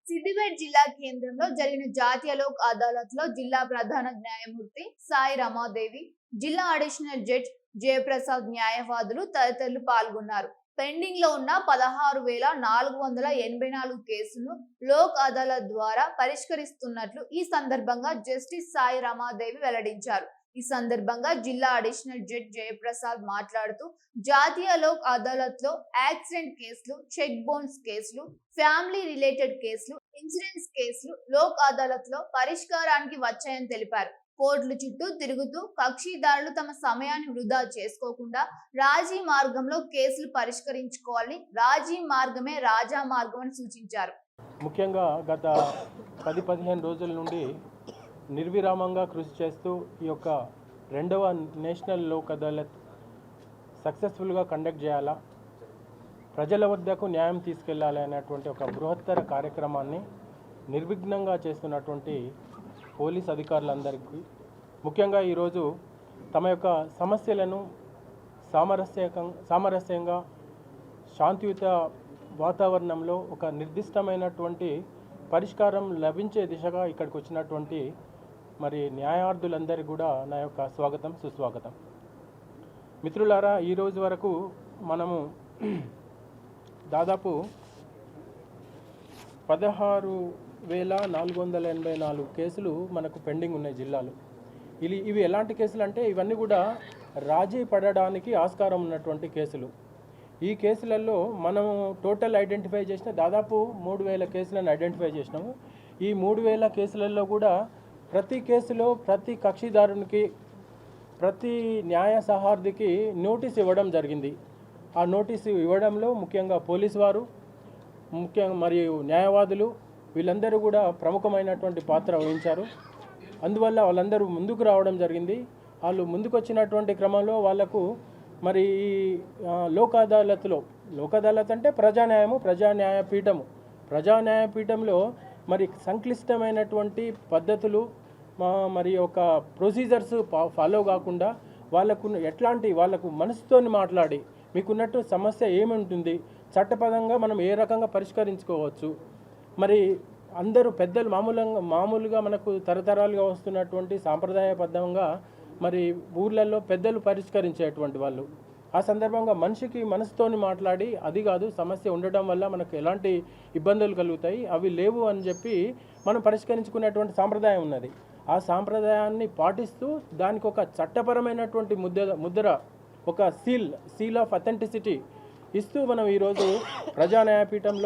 సిద్దిపేట జిల్లా కేంద్రంలో జరిగిన జాతీయ లోక్ అదాలత్ లో జిల్లా ప్రధాన న్యాయమూర్తి సాయి రమాదేవి, జిల్లా అడిషనల్ జడ్జ్ జయప్రసాద్, న్యాయవాదులు తదితరులు పాల్గొన్నారు. పెండింగ్ లో ఉన్న 16,484 కేసులను లోక్ అదాలత్ ద్వారా పరిష్కరిస్తున్నట్లు ఈ సందర్భంగా జస్టిస్ సాయి రమాదేవి వెల్లడించారు. ఈ సందర్భంగా జిల్లా అడిషనల్ జడ్జ్ జయప్రసాద్ మాట్లాడుతూ, జాతీయ లోక్ అదాలత్ లో యాక్సిడెంట్ కేసులు, చెక్ బౌన్స్ కేసులు, ఫ్యామిలీ రిలేటెడ్ కేసులు, ఇన్సూరెన్స్ కేసులు లోక్ అదాలత్ లో పరిష్కారానికి వచ్చాయని తెలిపారు. కోర్టుల చుట్టూ తిరుగుతూ కక్షిదారులు తమ సమయాన్ని వృధా చేసుకోకుండా రాజీ మార్గంలో కేసులు పరిష్కరించుకోవాలని, రాజీ మార్గమే రాజా మార్గం అని సూచించారు. ముఖ్యంగా గత 10-15 రోజుల నుండి నిర్విరామంగా కృషి చేస్తూ ఈ యొక్క 2వ నేషనల్ లోక్ అదాలత్ సక్సెస్ఫుల్గా కండక్ట్ చేయాలా, ప్రజల వద్దకు న్యాయం తీసుకెళ్లాలి అనేటువంటి ఒక బృహత్తర కార్యక్రమాన్ని నిర్విఘ్నంగా చేస్తున్నటువంటి పోలీస్ అధికారులందరికీ, ముఖ్యంగా ఈరోజు తమ యొక్క సమస్యలను సామరస్యంగా శాంతియుత వాతావరణంలో ఒక నిర్దిష్టమైనటువంటి పరిష్కారం లభించే దిశగా ఇక్కడికి వచ్చినటువంటి మరి న్యాయార్థులందరికీ కూడా నా యొక్క స్వాగతం, సుస్వాగతం. మిత్రులారా, ఈరోజు వరకు మనము దాదాపు 16,484 కేసులు మనకు పెండింగ్ ఉన్నాయి జిల్లాలో. ఇవి ఎలాంటి కేసులు అంటే, ఇవన్నీ కూడా రాజీ పడడానికి ఆస్కారం ఉన్నటువంటి కేసులు. ఈ కేసులలో మనం టోటల్ ఐడెంటిఫై చేసిన దాదాపు 3,000 కేసులను ఐడెంటిఫై చేసినాము. ఈ 3,000 కేసులలో కూడా ప్రతి కేసులో ప్రతి కక్షిదారునికి, ప్రతి న్యాయ సహార్థికి నోటీస్ ఇవ్వడం జరిగింది. ఆ నోటీసు ఇవ్వడంలో ముఖ్యంగా పోలీసు వారు, ముఖ్యంగా మరియు న్యాయవాదులు వీళ్ళందరూ కూడా ప్రముఖమైనటువంటి పాత్ర వహించారు. అందువల్ల వాళ్ళందరూ ముందుకు రావడం జరిగింది. వాళ్ళు ముందుకు వచ్చినటువంటి క్రమంలో వాళ్లకు మరి ఈ లోక్ అదాలత్ అంటే ప్రజాన్యాయపీఠంలో మరి సంక్లిష్టమైనటువంటి పద్ధతులు మరి ఒక ప్రొసీజర్స్ ఫాలో కాకుండా వాళ్ళకు మనసుతోని మాట్లాడి మీకున్నట్టు సమస్య ఏముంటుంది, చట్టపరంగా మనం ఏ రకంగా పరిష్కరించుకోవచ్చు, మరి అందరూ పెద్దలు మామూలుగా మనకు తరతరాలుగా వస్తున్నటువంటి సాంప్రదాయబద్ధంగా మరి ఊర్లలో పెద్దలు పరిష్కరించేటువంటి వాళ్ళు. ఆ సందర్భంగా మనిషికి మనసుతోని మాట్లాడి, అది కాదు సమస్య ఉండడం వల్ల మనకు ఎలాంటి ఇబ్బందులు కలుగుతాయి, అవి లేవు అని చెప్పి మనం పరిష్కరించుకునేటువంటి సాంప్రదాయం ఉన్నది. ఆ సాంప్రదాయాన్ని పాటిస్తూ దానికి ఒక చట్టపరమైనటువంటి ముద్ర, ఒక సీల్ ఆఫ్ అథెంటిసిటీ ఇస్తూ మనం ఈరోజు ప్రజా న్యాయపీఠంలో